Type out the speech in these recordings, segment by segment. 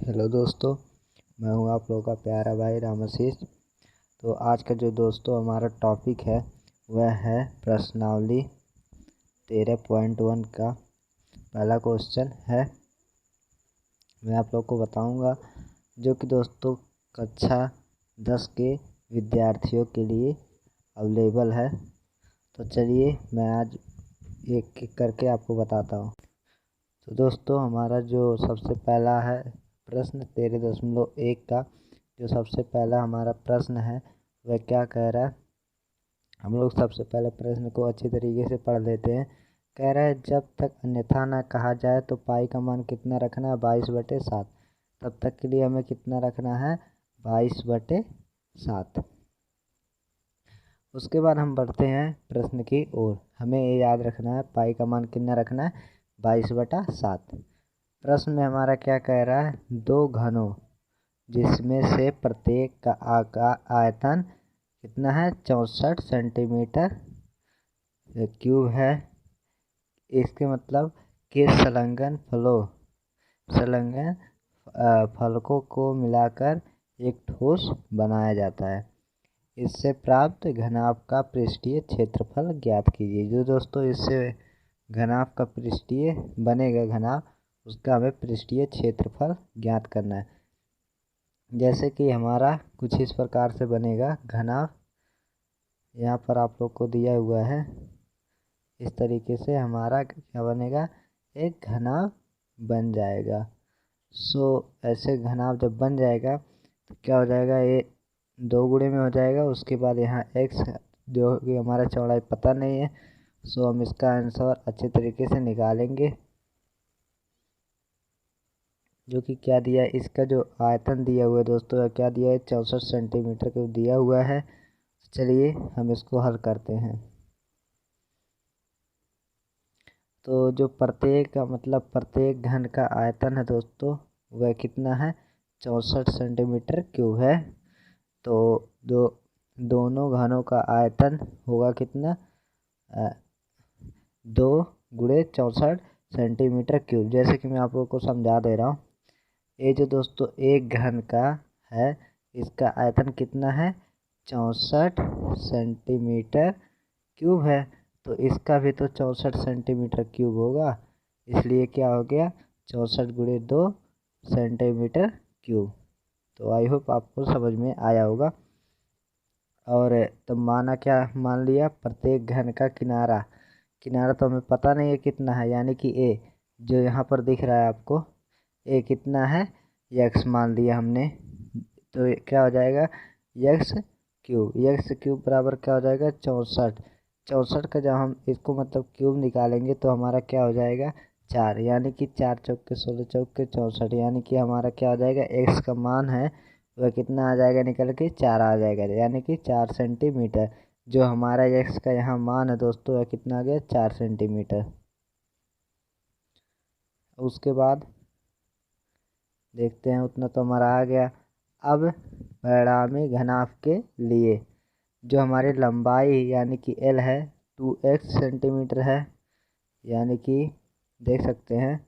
Hello दोस्तों, मैं हूं आप लोगों का प्यारा भाई रामाशीष। तो आज का जो दोस्तों हमारा टॉपिक है वह है प्रश्नावली 13.1 का पहला क्वेश्चन है। मैं आप लोग को बताऊंगा जो कि दोस्तों कक्षा 10 के विद्यार्थियों के लिए अवेलेबल है। तो चलिए मैं आज एक एक करके आपको बताता हूँ। तो दोस्तों हमारा जो सबसे पहला है प्रश्न 13.1 का जो सबसे पहला हमारा प्रश्न है वह क्या कह रहा है। हम लोग सबसे पहले प्रश्न को अच्छी तरीके से पढ़ लेते हैं। कह रहा है जब तक अन्यथा ना कहा जाए तो पाई का मान कितना रखना है 22/7। तब तक के लिए हमें कितना रखना है 22/7। उसके बाद हम बढ़ते हैं प्रश्न की ओर। हमें ये याद रखना है पाई का मान कितना रखना है 22/7। प्रश्न में हमारा क्या कह रहा है, दो घनों जिसमें से प्रत्येक का आयतन कितना है 64 सेंटीमीटर क्यूब है। इसके मतलब कि संलग्न फलकों को मिलाकर एक ठोस बनाया जाता है। इससे प्राप्त घनाभ का पृष्ठीय क्षेत्रफल ज्ञात कीजिए। जो दोस्तों इससे घनाभ का पृष्ठीय बनेगा घनाभ, उसका हमें पृष्ठीय क्षेत्रफल ज्ञात करना है। जैसे कि हमारा कुछ इस प्रकार से बनेगा घनाभ। यहाँ पर आप लोग को दिया हुआ है, इस तरीके से हमारा क्या बनेगा, एक घनाभ बन जाएगा। ऐसे घनाभ जब बन जाएगा तो क्या हो जाएगा, ये 2 गुणे में हो जाएगा। उसके बाद यहाँ x जो कि हमारा चौड़ाई पता नहीं है, हम इसका आंसर अच्छे तरीके से निकालेंगे। जो कि क्या दिया है, इसका जो आयतन दिया हुआ है दोस्तों क्या दिया है 64 सेंटीमीटर को दिया हुआ है। चलिए हम इसको हल करते हैं। तो जो प्रत्येक का मतलब प्रत्येक घन का आयतन है दोस्तों वह कितना है 64 सेंटीमीटर क्यूब है। तो दोनों घनों का आयतन होगा कितना 2 गुणे 64 सेंटीमीटर क्यूब। जैसे कि मैं आप लोगों को समझा दे रहा हूँ, ये जो दोस्तों एक घन का है इसका आयतन कितना है 64 सेंटीमीटर क्यूब है। तो इसका भी तो 64 सेंटीमीटर क्यूब होगा, इसलिए क्या हो गया 64 गुणे 2 सेंटीमीटर क्यूब। तो आई होप आपको समझ में आया होगा। और तो मान लिया प्रत्येक घन का किनारा तो हमें पता नहीं है कितना है, यानी कि ए जो यहाँ पर दिख रहा है आपको, ए कितना है x मान लिया हमने। तो क्या हो जाएगा x क्यूब बराबर क्या हो जाएगा 64 का जब हम इसको मतलब क्यूब निकालेंगे तो हमारा क्या हो जाएगा 4, यानी कि 4 चौके 16 चौके 64, यानी कि हमारा क्या हो जाएगा x का मान है वह कितना आ जाएगा निकल के 4 आ जाएगा, यानी कि 4 सेंटीमीटर। जो हमारा x का यहाँ मान है दोस्तों वह कितना आ गया 4 सेंटीमीटर। उसके बाद देखते हैं, उतना तो हमारा आ गया। अब परिणामी घनाभ के लिए जो हमारी लंबाई यानी कि L है 2x सेंटीमीटर है, यानी कि देख सकते हैं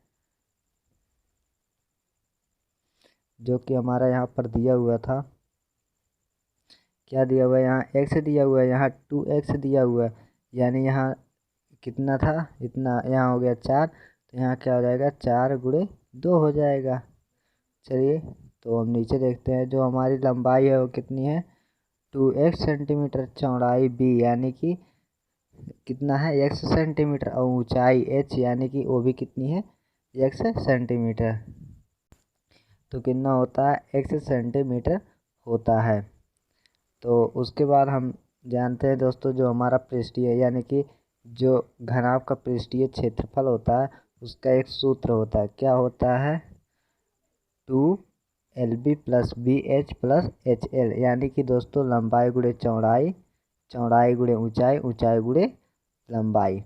जो कि हमारा यहाँ पर दिया हुआ था, क्या दिया हुआ है यहाँ x दिया हुआ है, यहाँ 2x दिया हुआ है, यानी यहाँ कितना था इतना, यहाँ हो गया 4, तो यहाँ क्या हो जाएगा 4 गुणे 2 हो जाएगा। चलिए तो हम नीचे देखते हैं, जो हमारी लंबाई है वो कितनी है 2x सेंटीमीटर, चौड़ाई b यानी कि कितना है x सेंटीमीटर, और ऊंचाई h यानी कि वो भी कितनी है x सेंटीमीटर। तो कितना होता है x सेंटीमीटर होता है। तो उसके बाद हम जानते हैं दोस्तों जो हमारा पृष्ठीय यानी कि जो घनाभ का पृष्ठीय क्षेत्रफल होता है उसका एक सूत्र होता है, क्या होता है 2LB + BH + HL, यानी कि दोस्तों लंबाई गुणे चौड़ाई, चौड़ाई गुणे ऊंचाई, ऊंचाई गुणे लंबाई।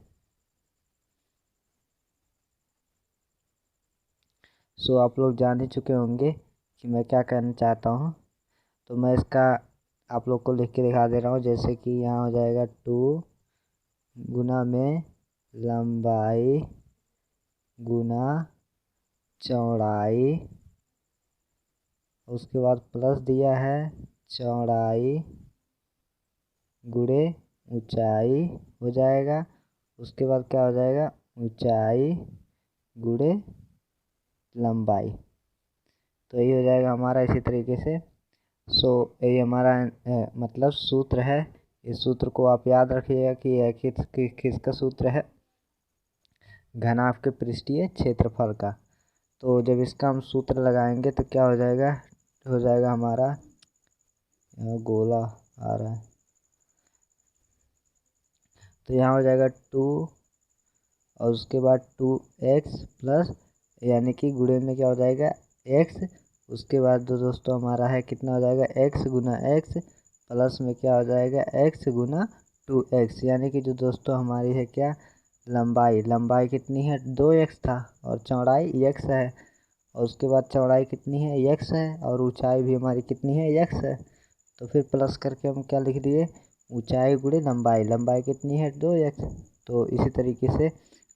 आप लोग जान ही चुके होंगे कि मैं क्या कहना चाहता हूँ। तो मैं इसका आप लोग को लिख के दिखा दे रहा हूँ। जैसे कि यहाँ हो जाएगा 2 गुना में लंबाई गुना चौड़ाई उसके बाद प्लस दिया है चौड़ाई गुणे ऊंचाई हो जाएगा। उसके बाद क्या हो जाएगा, ऊंचाई गुणे लंबाई। तो यही हो जाएगा हमारा इसी तरीके से। ये हमारा मतलब सूत्र है। इस सूत्र को आप याद रखिएगा कि यह किसका सूत्र है, घनाभ के पृष्ठीय क्षेत्रफल का। तो जब इसका हम सूत्र लगाएंगे तो क्या हो जाएगा हमारा, गोला आ रहा है, तो यहाँ हो जाएगा 2 और उसके बाद 2x प्लस यानी कि गुणे में क्या हो जाएगा x। उसके बाद जो दोस्तों हमारा है कितना हो जाएगा x गुना x प्लस में क्या हो जाएगा x गुना 2x, यानी कि जो दोस्तों हमारी है क्या लंबाई कितनी है 2x था और चौड़ाई x है। और उसके बाद चौड़ाई कितनी है x है और ऊंचाई भी हमारी कितनी है x है। तो फिर प्लस करके हम क्या लिख दिए, ऊंचाई गुणे लंबाई कितनी है 2x। तो इसी तरीके से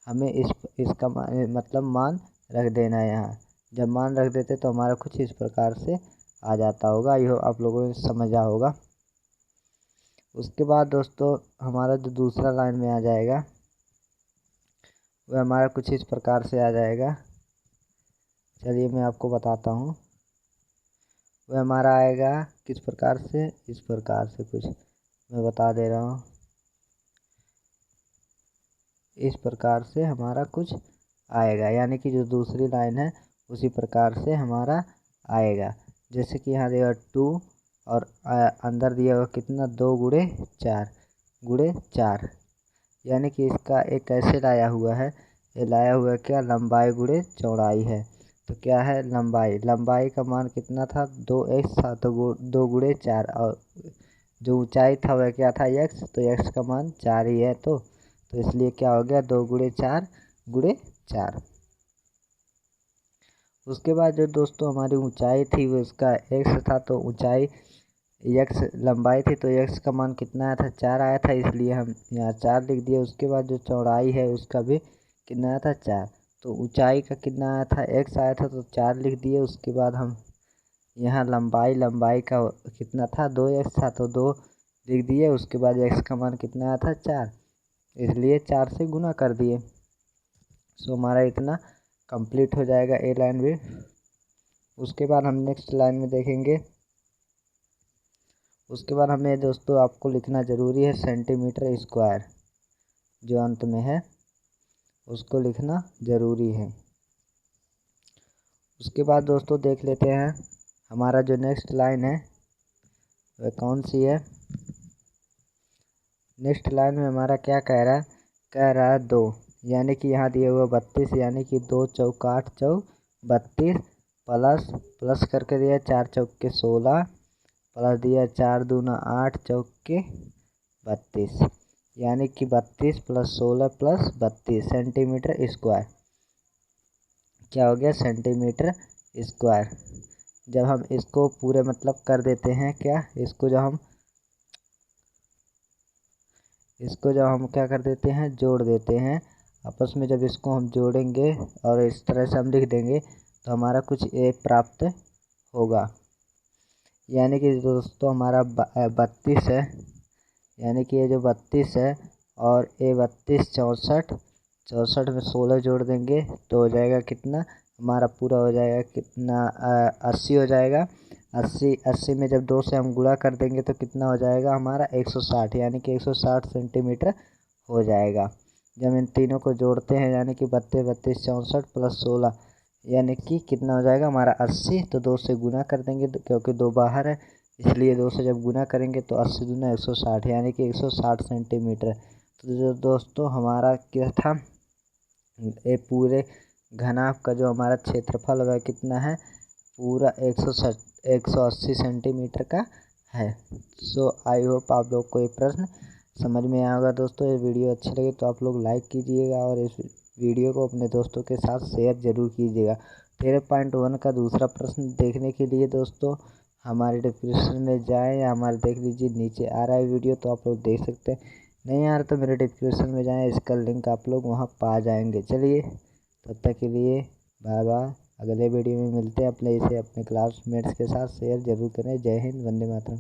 हमें इसका मतलब मान रख देना है। यहाँ जब मान रख देते तो हमारा कुछ इस प्रकार से आ जाता होगा, यह आप लोगों ने समझा होगा। उसके बाद दोस्तों हमारा जो दूसरा लाइन में आ जाएगा वह हमारा कुछ इस प्रकार से आ जाएगा। चलिए मैं आपको बताता हूँ। वह हमारा आएगा किस प्रकार से, इस प्रकार से कुछ मैं बता दे रहा हूँ। इस प्रकार से हमारा कुछ आएगा, यानी कि जो दूसरी लाइन है उसी प्रकार से हमारा आएगा। जैसे कि यहाँ दिया 2 और अंदर दिया हुआ कितना 2 गुणे 4, यानी कि इसका एक कैसे लाया हुआ है, ये लाया हुआ क्या लंबाई गुणे चौड़ाई है। तो क्या है लंबाई का मान कितना था 2x था, तो 2 गुणे 4 और जो ऊंचाई था वह क्या था x, तो x का मान 4 ही है। तो इसलिए क्या हो गया 2 गुणे 4। उसके बाद जो दोस्तों हमारी ऊंचाई थी वो इसका x था, तो ऊंचाई x लंबाई थी तो x का मान कितना आया था 4 आया था, इसलिए हम यहाँ 4 लिख दिए। उसके बाद जो चौड़ाई है उसका भी कितना आया था 4, तो ऊंचाई का कितना आया था x आया था तो 4 लिख दिए। उसके बाद हम यहाँ लंबाई का कितना था 2x था तो 2 लिख दिए। उसके बाद x का मान कितना आया था 4, इसलिए 4 से गुना कर दिए। सो हमारा इतना कंप्लीट हो जाएगा ए लाइन भी। उसके बाद हम नेक्स्ट लाइन में देखेंगे। उसके बाद हमें दोस्तों आपको लिखना ज़रूरी है सेंटीमीटर स्क्वायर, जो अंत में है उसको लिखना ज़रूरी है। उसके बाद दोस्तों देख लेते हैं हमारा जो नेक्स्ट लाइन है वह कौन सी है। नेक्स्ट लाइन में हमारा क्या कह रहा है 2, यानी कि यहाँ दिया हुआ 32, यानी कि 2 चौक 8 चौक 32 प्लस करके दिया 4 चौक के 16 प्लस दिया 4 दूना 8 चौक के 32, यानी कि 32 प्लस 16 प्लस 32 सेंटीमीटर स्क्वायर। क्या हो गया सेंटीमीटर स्क्वायर। जब हम इसको पूरे मतलब कर देते हैं क्या, इसको जब हम क्या कर देते हैं जोड़ देते हैं आपस में। जब इसको हम जोड़ेंगे और इस तरह से हम लिख देंगे तो हमारा कुछ ए प्राप्त होगा, यानी कि दोस्तों हमारा 32 है, यानी कि ये जो 32 है और ए 32 64 में 16 जोड़ देंगे तो हो जाएगा कितना, हमारा पूरा हो जाएगा कितना 80 हो जाएगा। 80 में जब 2 से हम गुणा कर देंगे तो कितना हो जाएगा हमारा 160, यानी कि 160 सेंटीमीटर हो जाएगा। जब इन तीनों को जोड़ते हैं यानी कि 32 64 प्लस 16 यानी कि कितना हो जाएगा हमारा 80, तो 2 से गुना कर देंगे क्योंकि 2 बाहर है, इसलिए 2 से जब गुना करेंगे तो 80 दूना 160 यानी कि 160 सेंटीमीटर। तो जो दोस्तों हमारा क्या था, ये पूरे घनाभ का जो हमारा क्षेत्रफल वह कितना है पूरा 180 सेंटीमीटर का है। सो आई होप आप लोग को ये प्रश्न समझ में आया होगा। दोस्तों ये वीडियो अच्छी लगे तो आप लोग लाइक कीजिएगा और इस वीडियो को अपने दोस्तों के साथ शेयर ज़रूर कीजिएगा। 13.1 का दूसरा प्रश्न देखने के लिए दोस्तों हमारे डिस्क्रिप्शन में जाएं या हमारे देख लीजिए नीचे आ रहा है वीडियो, तो आप लोग देख सकते हैं। नहीं आ रहा तो मेरे डिस्क्रिप्शन में जाएं, इसका लिंक आप लोग वहां पा जाएंगे। चलिए तब तक के लिए बाय बाय। अगले वीडियो में मिलते हैं। अपने इसे अपने क्लासमेट्स के साथ शेयर जरूर करें। जय हिंद, वंदे मातरम।